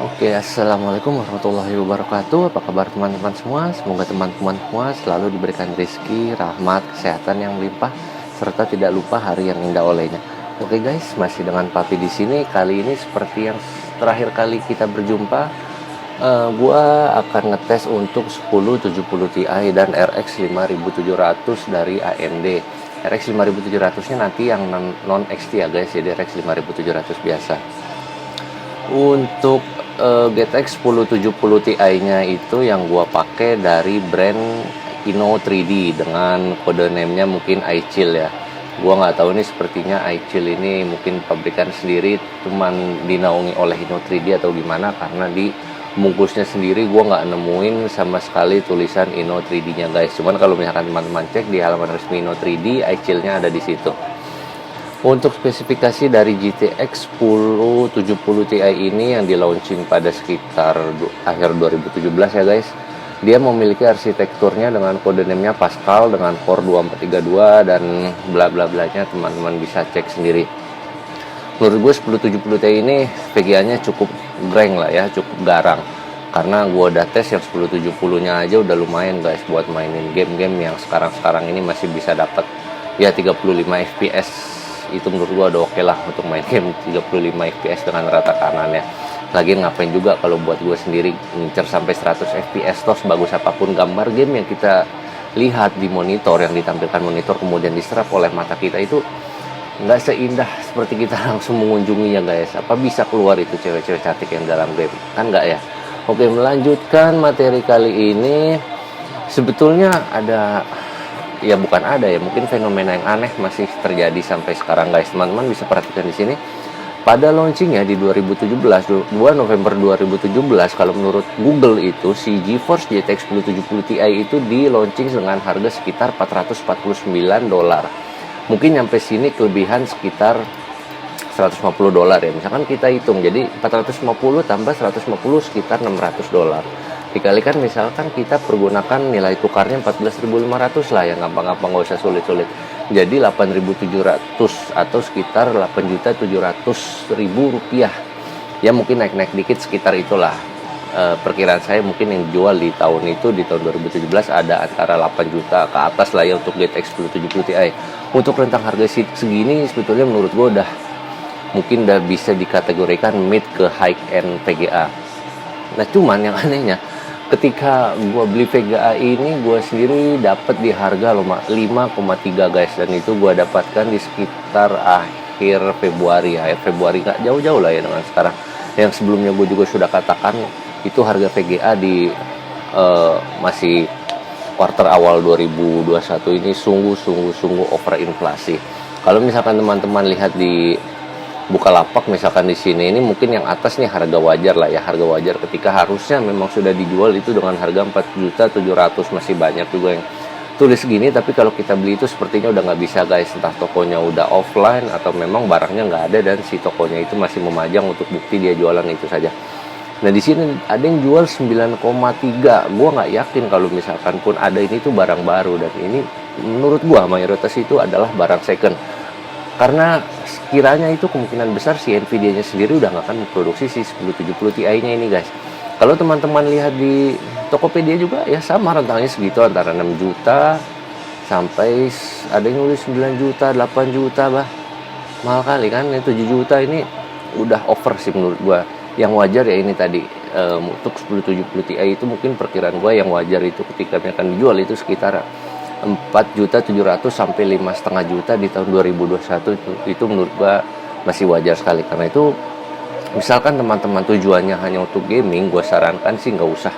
Oke, assalamualaikum warahmatullahi wabarakatuh. Apa kabar teman-teman semua? Semoga teman-teman semua selalu diberikan rezeki, rahmat, kesehatan yang melimpah, serta tidak lupa hari yang indah olehnya. Oke guys, masih dengan Papi di sini. Kali ini seperti yang terakhir kali kita berjumpa, gua akan ngetes untuk 1070 Ti dan RX 5700 dari AMD. RX 5700-nya nanti yang non XT ya guys, jadi RX 5700 biasa. Untuk GTX 1070 Ti-nya itu yang gua pakai dari brand Inno 3D dengan kode name-nya mungkin iChill ya. Gua nggak tahu nih, sepertinya iChill ini mungkin pabrikan sendiri, cuman dinaungi oleh Inno 3D atau gimana, karena di bungkusnya sendiri gua nggak nemuin sama sekali tulisan Inno 3D-nya guys. Cuman kalau misalkan teman-teman cek di halaman resmi Inno 3D, iChill-nya ada di situ. Untuk spesifikasi dari GTX 1070 Ti ini yang di launching pada sekitar akhir 2017 ya guys, dia memiliki arsitekturnya dengan kode name-nya Pascal dengan core 2432 dan bla bla blanya, teman-teman bisa cek sendiri. Menurut gue 1070 Ti ini VGA-nya cukup breng lah ya, cukup garang, karena gue udah tes yang 1070-nya aja udah lumayan guys buat mainin game-game yang sekarang-sekarang ini masih bisa dapat ya 35 fps. Itu menurut gua udah oke lah untuk main game 35 fps dengan rata kanannya. Lagian ngapain juga kalau buat gua sendiri ngincer sampai 100 fps, toh bagus apapun gambar game yang kita lihat di monitor, yang ditampilkan monitor kemudian diserap oleh mata kita, itu nggak seindah seperti kita langsung mengunjunginya guys. Apa bisa keluar itu cewek-cewek cantik yang dalam game? Kan nggak ya. Oke, melanjutkan materi kali ini, sebetulnya ada, ya bukan ada ya, mungkin fenomena yang aneh masih terjadi sampai sekarang guys. Teman-teman bisa perhatikan di sini. Pada launchingnya di 2017, 2 November 2017, kalau menurut Google itu si GeForce GTX 1070 Ti itu di launching dengan harga sekitar $449. Mungkin nyampe sini kelebihan sekitar $150 ya. Misalkan kita hitung, jadi 450 tambah 150 sekitar $600. Dikalikan misalkan kita pergunakan nilai tukarnya 14.500 lah, yang gampang-gampang, nggak usah sulit-sulit. Jadi 8.700 atau sekitar 8.700.000 rupiah. Ya mungkin naik-naik dikit sekitar itulah. Perkiraan saya mungkin yang dijual di tahun itu, di tahun 2017 ada antara 8 juta ke atas lah ya untuk GTX 1070 Ti. Untuk rentang harga segini sebetulnya menurut gue mungkin udah bisa dikategorikan mid ke high end VGA. Nah cuman yang anehnya, ketika gue beli VGA ini, gue sendiri dapat di harga 5,3 guys, dan itu gue dapatkan di sekitar akhir Februari ya. Februari nggak jauh-jauh lah ya dengan sekarang. Yang sebelumnya gue juga sudah katakan itu harga VGA di masih quarter awal 2021 ini sungguh over inflasi. Kalau misalkan teman-teman lihat di Bukalapak misalkan di sini, ini mungkin yang atas nih harga wajar lah ya, harga wajar ketika harusnya memang sudah dijual itu dengan harga 4.700.000. Masih banyak juga yang tulis segini, tapi kalau kita beli itu sepertinya udah nggak bisa guys, entah tokonya udah offline atau memang barangnya nggak ada dan si tokonya itu masih memajang untuk bukti dia jualan itu saja. Nah di sini ada yang jual 9,3. Gua nggak yakin kalau misalkan pun ada ini tuh barang baru, dan ini menurut gua mayoritas itu adalah barang second. Karena sekiranya itu kemungkinan besar si Nvidia-nya sendiri udah nggak akan memproduksi si 1070 Ti-nya ini guys. Kalau teman-teman lihat di Tokopedia juga ya sama, rentangnya segitu, antara 6 juta sampai ada yang nulis 9 juta, 8 juta bah. Mahal kali kan, 7 juta ini udah over sih menurut gua. Yang wajar ya ini tadi, untuk 1070 Ti itu mungkin perkiraan gua yang wajar itu ketika akan dijual itu sekitar 4.700.000 sampai 5,5 juta di tahun 2021. Itu menurut gua masih wajar sekali. Karena itu misalkan teman-teman tujuannya hanya untuk gaming, gua sarankan sih nggak usah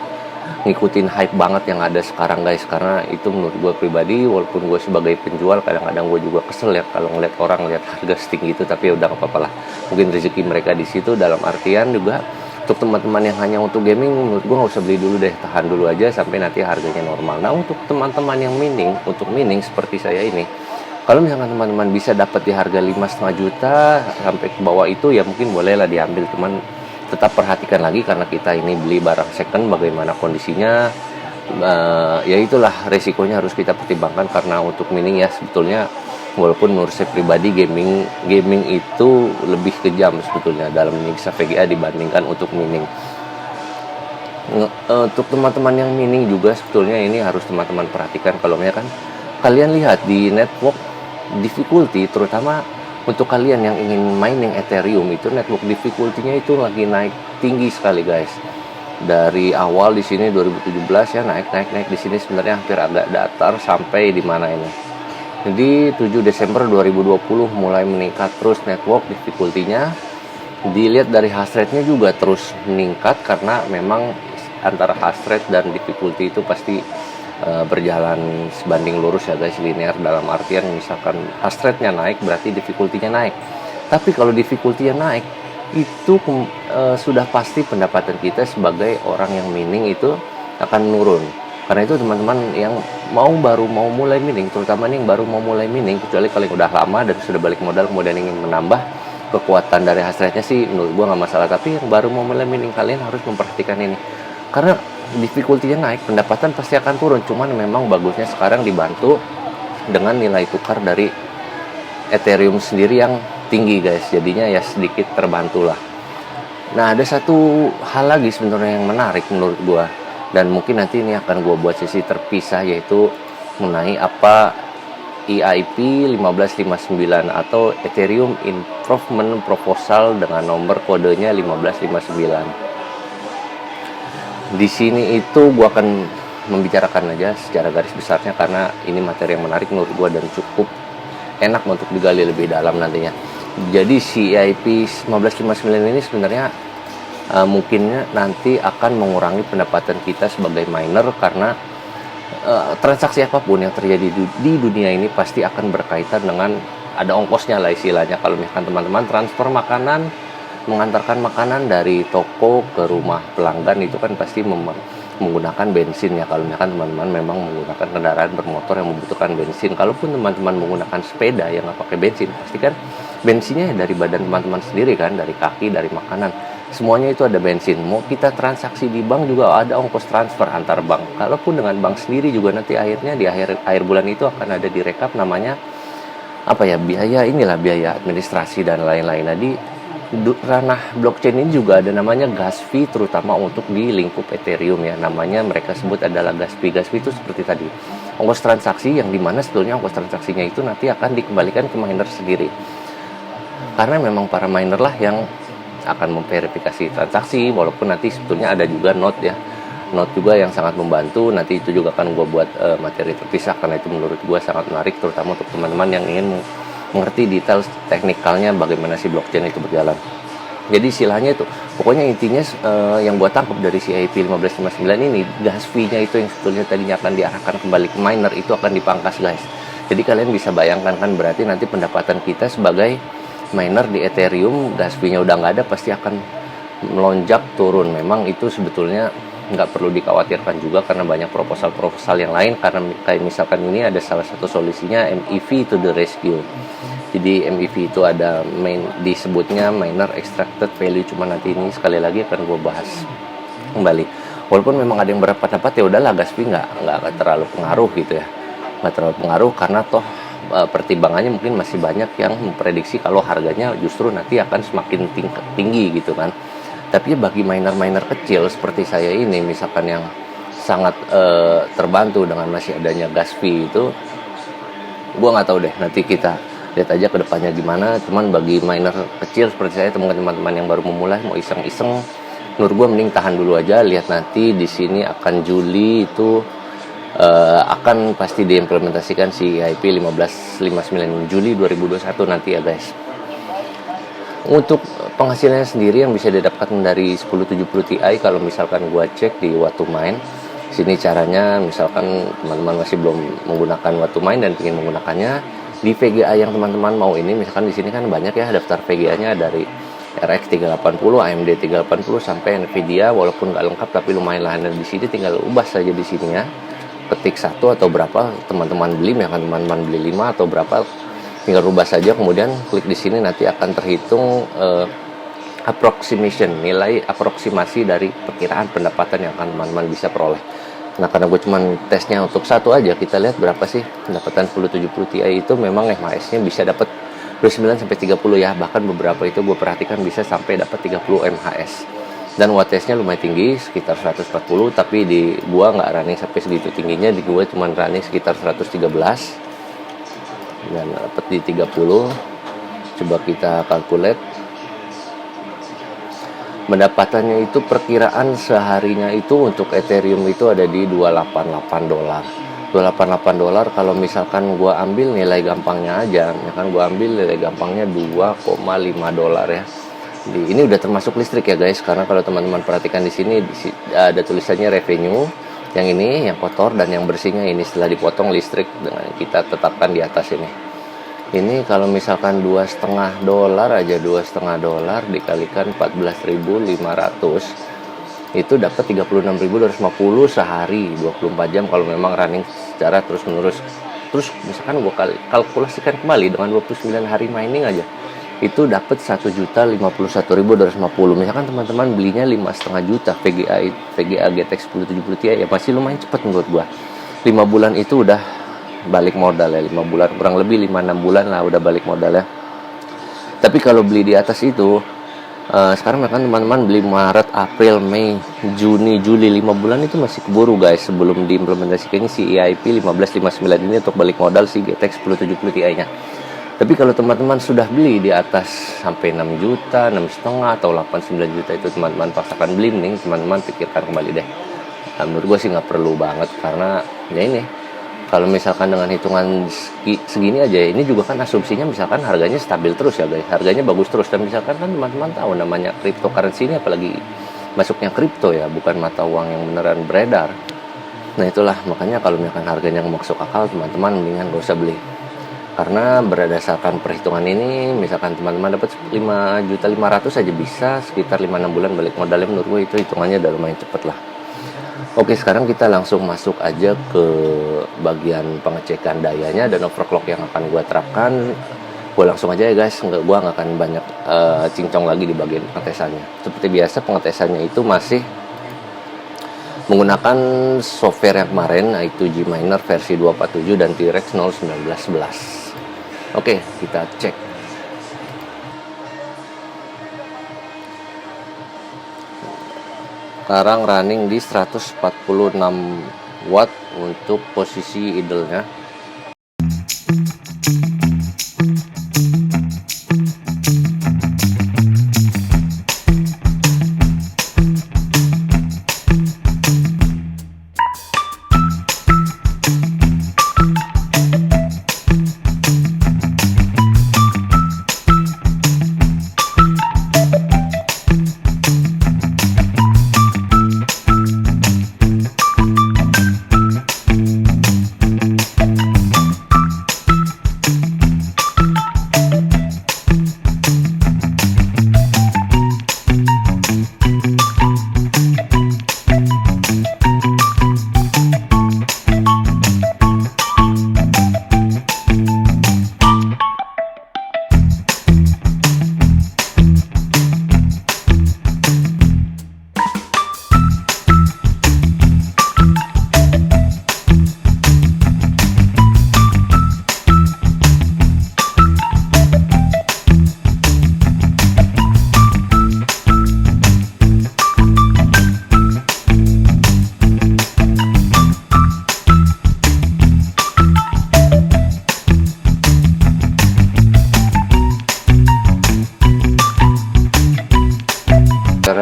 ngikutin hype banget yang ada sekarang guys. Karena itu menurut gua pribadi, walaupun gua sebagai penjual kadang-kadang gua juga kesel ya kalau ngeliat orang lihat harga setinggi itu, tapi udah nggak apa-apa lah, mungkin rezeki mereka di situ. Dalam artian juga untuk teman-teman yang hanya untuk gaming, menurut gue nggak usah beli dulu deh, tahan dulu aja sampai nanti harganya normal. Nah untuk teman-teman yang untuk mining seperti saya ini, kalau misalkan teman-teman bisa dapat di harga 5,5 juta sampai ke bawah itu, ya mungkin bolehlah diambil. Cuman tetap perhatikan lagi, karena kita ini beli barang second, bagaimana kondisinya, ya itulah resikonya harus kita pertimbangkan. Karena untuk mining ya sebetulnya Walaupun menurut saya pribadi gaming itu lebih kejam sebetulnya dalam menyiksa VGA dibandingkan untuk mining. Untuk teman-teman yang mining juga sebetulnya ini harus teman-teman perhatikan. Kalau kan kalian lihat di network difficulty, terutama untuk kalian yang ingin mining Ethereum, itu network difficulty-nya itu lagi naik tinggi sekali guys. Dari awal di sini 2017 ya naik di sini sebenarnya hampir agak datar sampai di mana ini. Jadi 7 Desember 2020 mulai meningkat terus network difficulty-nya. Dilihat dari hash rate-nya juga terus meningkat karena memang antara hash rate dan difficulty itu pasti berjalan sebanding lurus ya guys, linear, dalam artian misalkan hash rate-nya naik berarti difficulty-nya naik. Tapi kalau difficulty-nya naik itu sudah pasti pendapatan kita sebagai orang yang mining itu akan menurun. Karena itu teman-teman yang baru mau mulai mining, terutama nih yang baru mau mulai mining, kecuali kalian udah lama dan sudah balik modal kemudian ingin menambah kekuatan dari hash rate-nya sih menurut gua nggak masalah. Tapi yang baru mau mulai mining, kalian harus memperhatikan ini. Karena difficulty-nya naik, pendapatan pasti akan turun. Cuman memang bagusnya sekarang dibantu dengan nilai tukar dari Ethereum sendiri yang tinggi guys. Jadinya ya sedikit terbantu lah. Nah, ada satu hal lagi sebenarnya yang menarik menurut gua, dan mungkin nanti ini akan gua buat sesi terpisah, yaitu mengenai apa EIP 1559 atau Ethereum Improvement Proposal dengan nomor kodenya 1559. Di sini itu gue akan membicarakan aja secara garis besarnya karena ini materi yang menarik menurut gue dan cukup enak untuk digali lebih dalam nantinya. Jadi si EIP 1559 ini sebenarnya mungkinnya nanti akan mengurangi pendapatan kita sebagai miner karena transaksi apapun yang terjadi di dunia ini pasti akan berkaitan dengan ada ongkosnya lah istilahnya. Kalau misalkan teman-teman transfer makanan, mengantarkan makanan dari toko ke rumah pelanggan itu kan pasti menggunakan bensin ya. Kalau misalkan teman-teman memang menggunakan kendaraan bermotor yang membutuhkan bensin, kalaupun teman-teman menggunakan sepeda yang nggak pakai bensin, pasti kan bensinnya dari badan teman-teman sendiri kan, dari kaki, dari makanan, semuanya itu ada bensin. Mau kita transaksi di bank juga ada ongkos transfer antar bank. Kalaupun dengan bank sendiri juga nanti akhirnya di akhir bulan itu akan ada direkap namanya apa ya, biaya administrasi dan lain-lain. Nah, di ranah blockchain ini juga ada namanya gas fee, terutama untuk di lingkup Ethereum ya, namanya mereka sebut adalah gas fee. Gas fee itu seperti tadi ongkos transaksi, yang dimana sebetulnya ongkos transaksinya itu nanti akan dikembalikan ke miner sendiri, karena memang para miner lah yang akan memverifikasi transaksi. Walaupun nanti sebetulnya ada juga node ya, node juga yang sangat membantu. Nanti itu juga akan gue buat materi terpisah karena itu menurut gue sangat menarik, terutama untuk teman-teman yang ingin mengerti detail teknikalnya bagaimana si blockchain itu berjalan. Jadi istilahnya itu pokoknya intinya yang buat tangkap dari si EIP 1559 ini, gas fee-nya itu yang sebetulnya tadinya akan diarahkan kembali ke miner itu akan dipangkas guys. Jadi kalian bisa bayangkan kan, berarti nanti pendapatan kita sebagai miner di Ethereum, gas fee-nya udah nggak ada, pasti akan melonjak turun. Memang itu sebetulnya nggak perlu dikhawatirkan juga karena banyak proposal yang lain. Karena kayak misalkan ini ada salah satu solusinya MEV to the rescue. Jadi MEV itu ada disebutnya miner extracted value, cuma nanti ini sekali lagi akan gue bahas kembali. Walaupun memang ada yang berpendapat ya udahlah gas fee nggak terlalu pengaruh gitu ya, nggak terlalu pengaruh karena toh pertimbangannya mungkin masih banyak yang memprediksi kalau harganya justru nanti akan semakin tinggi gitu kan. Tapi bagi miner-miner kecil seperti saya ini misalkan yang sangat terbantu dengan masih adanya gas fee itu, gue nggak tahu deh, nanti kita lihat aja ke depannya gimana. Cuman bagi miner kecil seperti saya, teman-teman yang baru memulai mau iseng-iseng, menurut gue mending tahan dulu aja. Lihat nanti di sini akan Juli itu akan pasti diimplementasikan si EIP 1559 Juli 2021 nanti ya guys. Untuk penghasilannya sendiri yang bisa didapatkan dari 1070 Ti, kalau misalkan gua cek di Watu.Mine, sini caranya misalkan teman-teman masih belum menggunakan Watu.Mine dan ingin menggunakannya di VGA yang teman-teman mau ini, misalkan di sini kan banyak ya daftar VGA-nya dari RX 380, AMD 380 sampai Nvidia, walaupun nggak lengkap tapi lumayan lah. Dan di sini tinggal ubah saja di sini ya, ketik 1 atau berapa teman-teman beli, misalkan teman-teman beli 5 atau berapa, tinggal rubah saja, kemudian klik di sini, nanti akan terhitung approximation, nilai aproksimasi dari perkiraan pendapatan yang akan teman-teman bisa peroleh. Nah karena gue cuman tesnya untuk satu aja, kita lihat berapa sih pendapatan 1070 Ti itu. Memang MHS nya bisa dapat 29 sampai 30 ya, bahkan beberapa itu gue perhatikan bisa sampai dapat 30 MHS. Dan wattage nya lumayan tinggi, sekitar 140, tapi di gua nggak running sampai segitu tingginya, di gua cuman running sekitar 113 dan dapat di 30. Coba kita calculate pendapatannya itu, perkiraan seharinya itu untuk Ethereum itu ada di 288 dolar. 288 dolar kalau misalkan gua ambil nilai gampangnya aja, ya kan, gua ambil nilai gampangnya 2,5 dolar ya. Ini udah termasuk listrik ya guys, karena kalau teman-teman perhatikan di sini ada tulisannya revenue. Yang ini yang kotor, dan yang bersihnya ini setelah dipotong listrik dengan kita tetapkan di atas ini. Ini kalau misalkan 2,5 dolar aja, 2,5 dolar dikalikan 14.500 itu dapat 36.250 sehari, 24 jam kalau memang running secara terus menerus. Terus misalkan gue kalkulasikan kembali dengan 29 hari mining aja, itu dapat 1.051.250. Misalkan teman-teman belinya 5,5 juta VGA GTX 1070 Ti ya masih lumayan cepat menurut gua. 5 bulan itu udah balik modal ya, 5 bulan kurang lebih 5-6 bulan lah udah balik modal ya. Tapi kalau beli di atas itu sekarang kan teman-teman beli Maret, April, Mei, Juni, Juli, 5 bulan itu masih keburu guys, sebelum diimplementasikannya si EIP 1559 ini untuk balik modal si GTX 1070 Ti nya. Tapi kalau teman-teman sudah beli di atas sampai 6 juta, 6,5 atau 8-9 juta itu teman-teman paksakan beli, mending teman-teman pikirkan kembali deh. Nah, menurut gue sih nggak perlu banget, karena ya ini kalau misalkan dengan hitungan segini aja, ini juga kan asumsinya misalkan harganya stabil terus ya guys, harganya bagus terus. Dan misalkan kan teman-teman tahu namanya cryptocurrency ini, apalagi masuknya kripto ya, bukan mata uang yang beneran beredar. Nah itulah makanya kalau misalkan harganya masuk akal, teman-teman mendingan gak usah beli. Karena berdasarkan perhitungan ini, misalkan teman-teman dapat 5.500.000 aja bisa sekitar 5-6 bulan balik modalnya. Menurut gue itu hitungannya udah lumayan cepet lah. Oke, sekarang kita langsung masuk aja ke bagian pengecekan dayanya dan overclock yang akan gue terapkan. Gue langsung aja ya guys, gue nggak akan banyak cincong lagi di bagian pengetesannya. Seperti biasa pengetesannya itu masih menggunakan software yang kemarin, yaitu Gminer versi 247 dan T-Rex 0.1911. Oke, kita cek. Sekarang running di 146 watt untuk posisi idle-nya.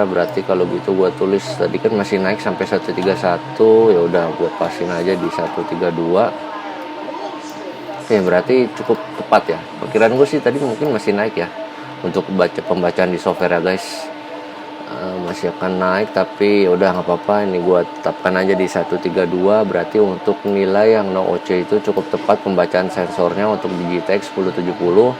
Berarti kalau gitu gue tulis tadi kan masih naik sampai 131, ya udah gue pasin aja di 132. Oke, berarti cukup tepat ya. Perkiraan gue sih tadi mungkin masih naik ya. Untuk pembacaan di software ya guys, masih akan naik, tapi ya udah nggak apa-apa. Ini gue tetapkan aja di 132. Berarti untuk nilai yang no OC itu cukup tepat pembacaan sensornya untuk GTX 1070.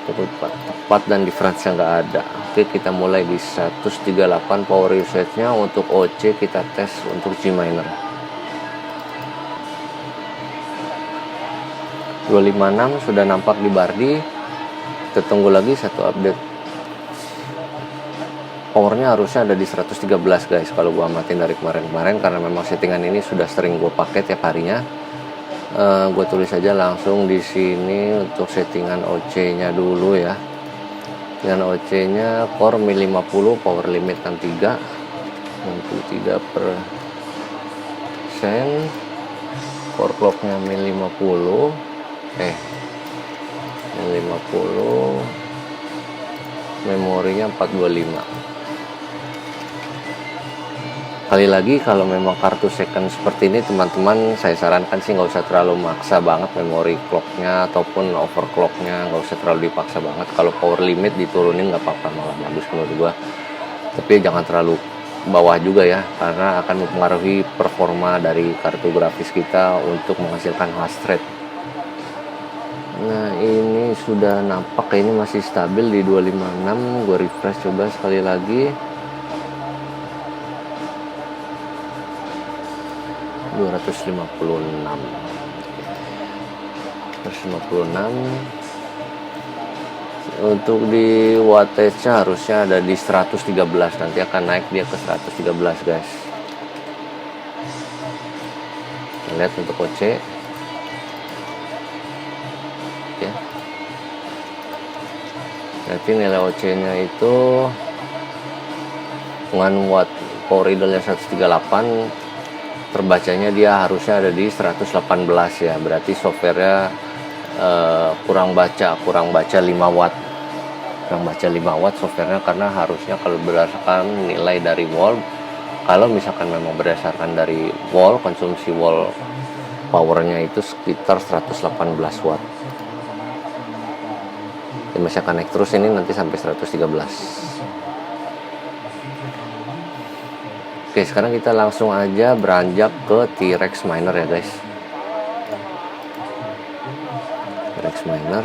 Cukup tepat dan difference-nya nggak ada. Oke, kita mulai di 138 power usage-nya. Untuk OC kita tes untuk Gminer 256 sudah nampak di Bardi. Kita tunggu lagi satu update. powernya harusnya ada di 113 guys kalau gua amatin dari kemarin-kemarin, karena memang settingan ini sudah sering gua pakai tiap harinya. Gue tulis aja langsung di sini untuk settingan OC-nya dulu ya. Dengan OC-nya core Mi 50, power limit 63, 63%. Core clock-nya Mi 50, Mi 50, memorinya 425. Kali lagi kalau memang kartu second seperti ini teman-teman, saya sarankan sih nggak usah terlalu maksa banget memori clocknya ataupun overclocknya, nggak usah terlalu dipaksa banget. Kalau power limit diturunin nggak apa-apa, malah bagus menurut gua, tapi jangan terlalu bawah juga ya, karena akan mempengaruhi performa dari kartu grafis kita untuk menghasilkan hash rate. Nah ini sudah nampak, ini masih stabil di 256. Gue refresh coba sekali lagi. 256 untuk di wattage harusnya ada di 113, nanti akan naik dia ke 113 guys. Kita lihat untuk OC ya, berarti nilai OC nya itu dengan watt power idle-nya 138, terbacanya dia harusnya ada di 118 ya, berarti softwarenya kurang baca 5 watt, softwarenya, karena harusnya kalau berdasarkan nilai dari wall, kalau misalkan memang berdasarkan dari wall, konsumsi wall powernya itu sekitar 118 watt. Dia masih akan naik terus ini nanti sampai 113. Oke, sekarang kita langsung aja beranjak ke T-Rex Miner ya guys. T-Rex Miner.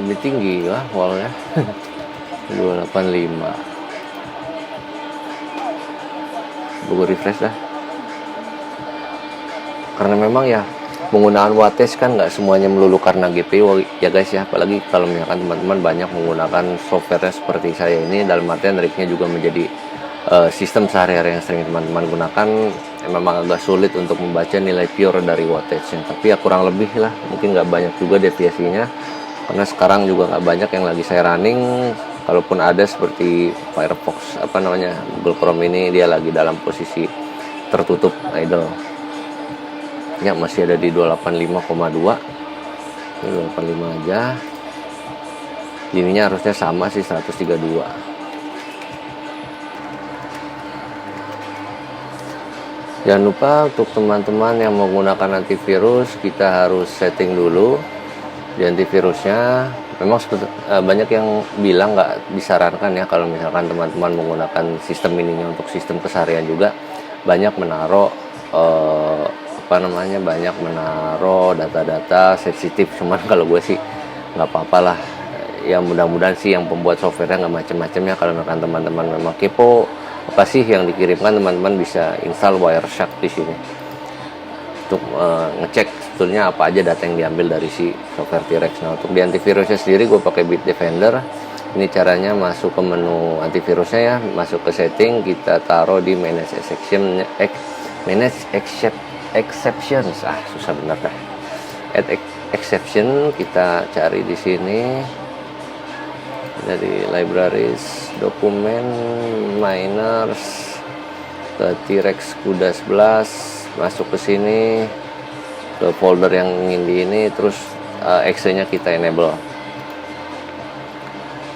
Lebih tinggi lah wallnya. 285. Gue refresh dah, karena memang ya penggunaan wattage kan nggak semuanya melulu karena GPU ya guys ya, apalagi kalau misalkan teman-teman banyak menggunakan software seperti saya ini, dalam artian RIG-nya juga menjadi sistem sehari-hari yang sering teman-teman gunakan, memang agak sulit untuk membaca nilai pure dari wattage-nya, tapi ya kurang lebih lah, mungkin nggak banyak juga deviasinya, karena sekarang juga nggak banyak yang lagi saya running. Kalaupun ada seperti Firefox Google Chrome ini, dia lagi dalam posisi tertutup idle ya, masih ada di 285,2. Ini 285 aja, ininya harusnya sama sih 132. Jangan lupa untuk teman-teman yang menggunakan antivirus, kita harus setting dulu di antivirusnya. Memang banyak yang bilang nggak disarankan ya kalau misalkan teman-teman menggunakan sistem ininya untuk sistem keseharian juga, banyak menaruh banyak menaruh data-data sensitif. Cuman kalau gue sih nggak apa-apa lah ya, mudah-mudahan sih yang pembuat softwarenya nggak macam-macam ya. Kalau misalkan teman-teman memang kepo apa sih yang dikirimkan, teman-teman bisa install Wireshark di sini untuk ngecek sebetulnya apa aja data yang diambil dari si software T-Rex. Nah, untuk di antivirusnya sendiri gue pakai Bitdefender. Ini caranya masuk ke menu antivirusnya ya, masuk ke setting, kita taruh di manage exceptions. Susah bener dah. Add exception, kita cari di sini dari libraries, dokumen, miners, ke T-Rex kuda 11, masuk ke sini, ke folder yang ingin di ini, terus exe nya kita enable.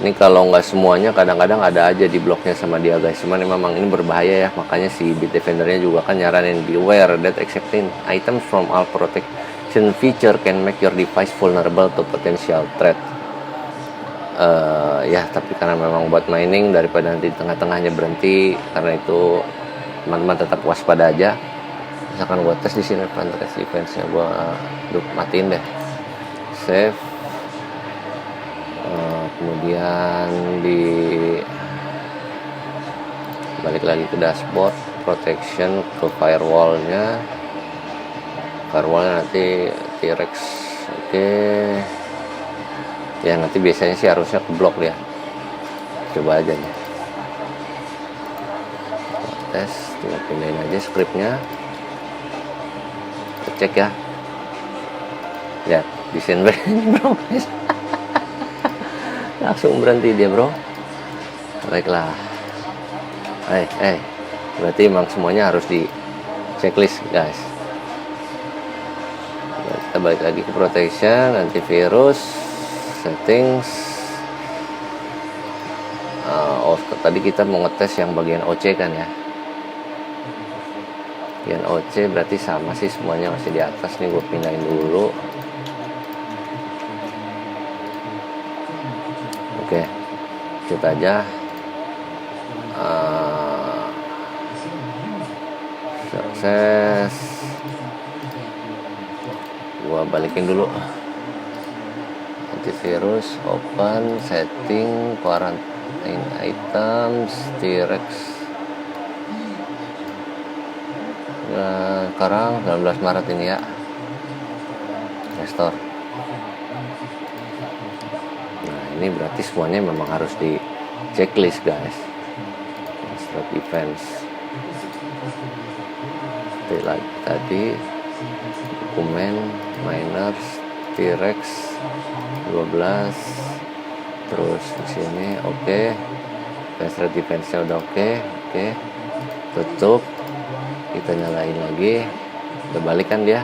Ini kalau nggak semuanya, kadang-kadang ada aja di bloknya sama dia guys, cuman memang ini berbahaya ya, makanya si Bitdefender-nya juga kan nyaranin beware that accepting items from all protection feature can make your device vulnerable to potential threat. Ya tapi karena memang buat mining, daripada nanti di tengah-tengahnya berhenti, karena itu teman-teman tetap waspada aja. Misalkan gua tes di sini advantage defense-nya, gua matiin deh, save. Kemudian balik lagi ke dashboard, protection, ke firewallnya nanti T-Rex. Oke. Ya nanti biasanya sih harusnya ke blok dia, coba aja nih tes, tinggal pindahin aja scriptnya, cek ya, lihat desain bro. Langsung berhenti dia bro. Baiklah, berarti emang semuanya harus di checklist guys. Kita balik lagi ke protection, antivirus, settings. Tadi kita mau ngetes yang bagian OC kan ya, bagian OC berarti sama sih, semuanya masih di atas nih. Gue pindahin dulu. Oke, cut aja. Sukses. Gua balikin dulu. Antivirus, open, setting, quarantine items, T-Rex. Nah, sekarang 19 Maret ini ya. Restore. Ini berarti semuanya memang harus di checklist guys. Start defense. Lagi tadi dokumen, miners, T-Rex 12, terus di sini oke. Start defense-nya udah oke. Tutup. Kita nyalain lagi. Udah balikan dia.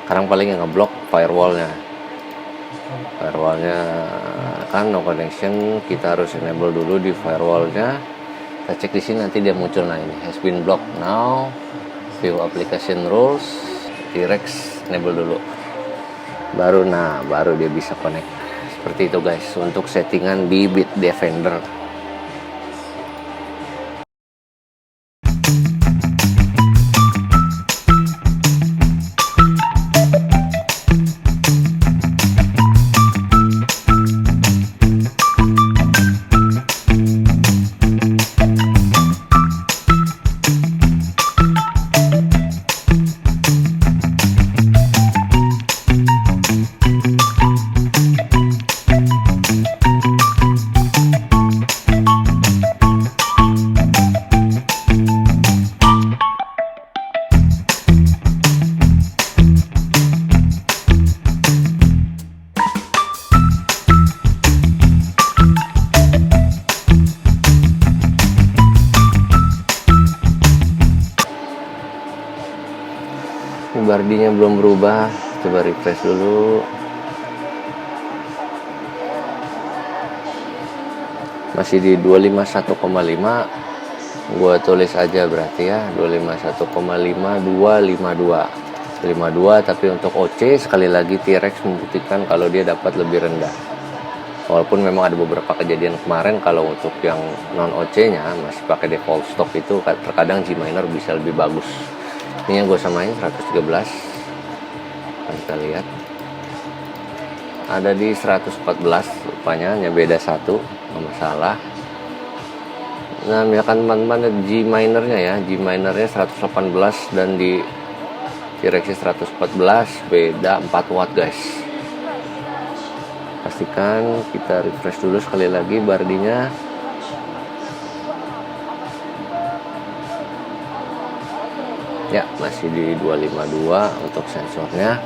Sekarang paling yang ngeblok firewallnya kan no connection, kita harus enable dulu di firewallnya. Kita cek di sini nanti dia muncul, nah ini has been blocked now, view application rules, T-Rex enable dulu, baru dia bisa connect. Seperti itu guys untuk settingan di Bitdefender. Bardinya belum berubah, coba refresh dulu. Masih di 251,5. Gua tulis aja berarti ya 251,5, 252 tapi untuk OC sekali lagi T-Rex membuktikan kalau dia dapat lebih rendah. Walaupun memang ada beberapa kejadian kemarin kalau untuk yang non OC nya masih pakai default stock itu terkadang G-Miner bisa lebih bagus. Ini yang gue samain 113. Kita lihat ada di 114 rupanya, hanya beda 1, nggak masalah. Nah misalkan teman-teman G-Minernya ya, G-Minernya 118 dan di T-Rex 114, beda 4 watt guys. Pastikan kita refresh dulu sekali lagi bardinya. Ya masih di 252 untuk sensornya.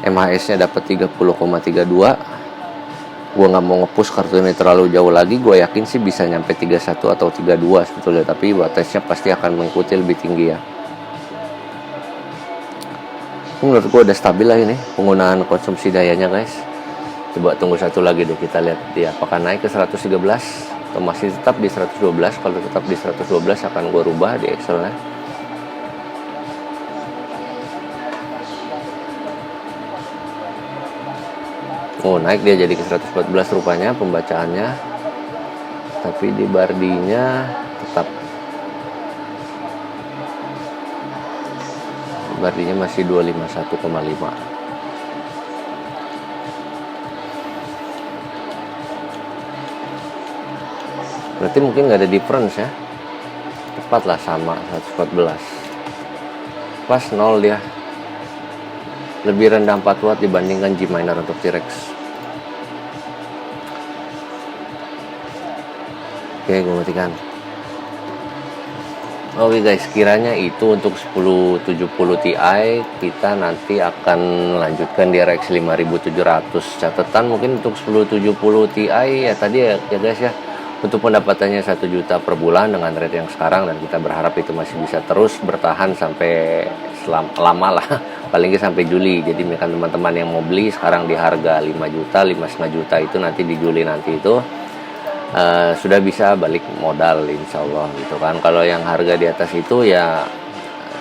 MHS-nya dapat 30,32. Gue nggak mau nge-push kartu ini terlalu jauh lagi. Gue yakin sih bisa nyampe 31 atau 32 sebetulnya, tapi wattage-nya pasti akan mengikuti lebih tinggi ya. Menurut gue udah stabil lah ini penggunaan konsumsi dayanya guys. Coba tunggu satu lagi deh, kita lihat dia apakah naik ke 113 atau masih tetap di 112. Kalau tetap di 112 akan gue rubah di Excel-nya. Oh, naik dia jadi ke 114 rupanya pembacaannya. Tapi di bardinya tetap. Bardinya masih 251,5. Berarti mungkin nggak ada difference ya. Tepat lah sama 114. Pas 0 dia. Lebih rendah 4 watt dibandingkan G minor untuk T-Rex. Oke, gue matikan. Oke guys, kiranya itu untuk 1070 Ti. Kita nanti akan lanjutkan di RX 5700. Catatan mungkin untuk 1070 Ti ya tadi ya guys ya, untuk pendapatannya 1 juta per bulan dengan rate yang sekarang, dan kita berharap itu masih bisa terus bertahan sampai lama lah, paling nggak sampai Juli. Jadi misalkan teman-teman yang mau beli sekarang di harga 5 juta, 5,5 juta itu nanti di Juli nanti itu sudah bisa balik modal insya Allah gitu kan. Kalau yang harga di atas itu ya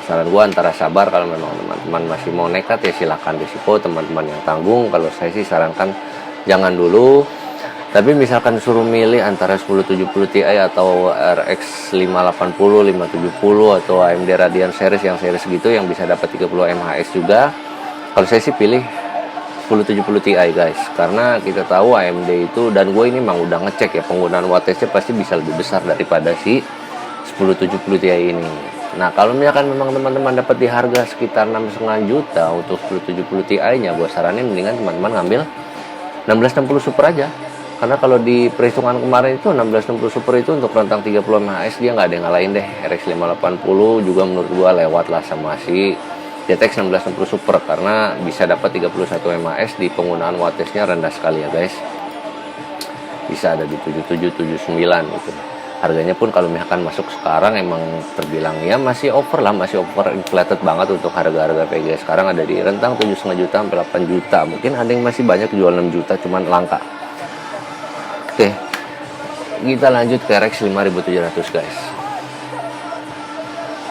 saran gua antara sabar, kalau memang teman-teman masih mau nekat ya silakan risiko. Teman-teman yang tanggung, kalau saya sih sarankan jangan dulu. Tapi misalkan suruh milih antara 1070 Ti atau RX 580, 570 atau AMD Radeon series yang series gitu yang bisa dapat 30 MHz juga, kalau saya sih pilih 1070 Ti guys, karena kita tahu AMD itu, dan gue ini memang udah ngecek ya, penggunaan wattage-nya pasti bisa lebih besar daripada si 1070 Ti ini. Nah kalau misalkan memang teman-teman dapat di harga sekitar 6,5 juta untuk 1070 Ti nya, gue saranin mendingan teman-teman ngambil 1660 Super aja. Karena kalau di perhitungan kemarin itu 1660 Super itu untuk rentang 30 MHz dia nggak ada yang ngalahin deh. RX 580 juga menurut gue lewat lah sama si GTX 1660 Super, karena bisa dapat 31 MHz di penggunaan wattage-nya rendah sekali ya guys. Bisa ada di 77, 79 gitu. Harganya pun kalau misalkan masuk sekarang emang terbilang ya masih over lah, masih over inflated banget untuk harga-harga VGA sekarang, ada di rentang 7,5 juta sampai 8 juta. Mungkin ada yang masih banyak jual 6 juta cuman langka. Oke. Kita lanjut ke RX 5700 guys.